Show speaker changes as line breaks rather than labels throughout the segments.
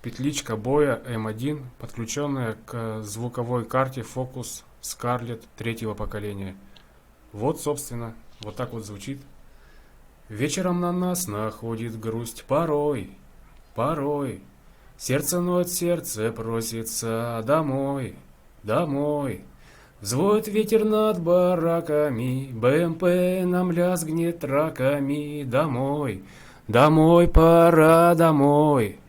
петличка боя М1, подключенная к звуковой карте Focus Scarlett третьего поколения. Вот, собственно, вот так вот звучит. Вечером на нас находит грусть порой, порой. Сердце ноет, сердце просится домой, домой. Взвоет ветер над бараками, БМП нам лязгнет раками. Домой, домой, пора домой.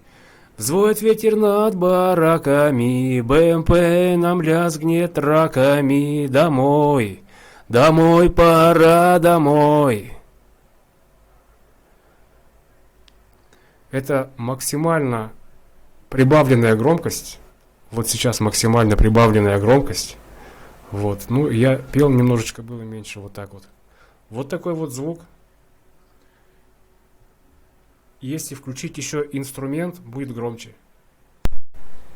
Взвоет ветер над бараками, БМП нам лязгнет раками. Домой, домой, пора домой. Это максимально прибавленная громкость. Вот сейчас максимально прибавленная громкость. Вот, ну я пел немножечко, было меньше, вот так вот. Вот такой вот звук. Если включить еще инструмент, будет громче.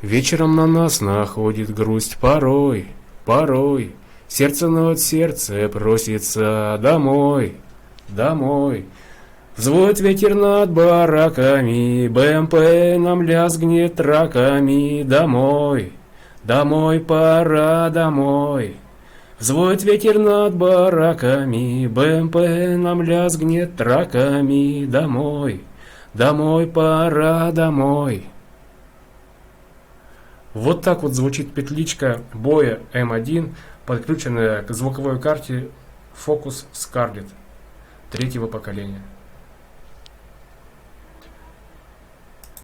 Вечером на нас находит грусть порой, порой. Сердце ноет, сердце просится домой, домой. Взвоет ветер над бараками, БМП нам лязгнет раками. Домой, домой, пора домой. Взвоет ветер над бараками, БМП нам лязгнет раками. Домой, домой, пора домой. Вот так вот звучит петличка боя М1, подключенная к звуковой карте Focus Scarlett третьего поколения.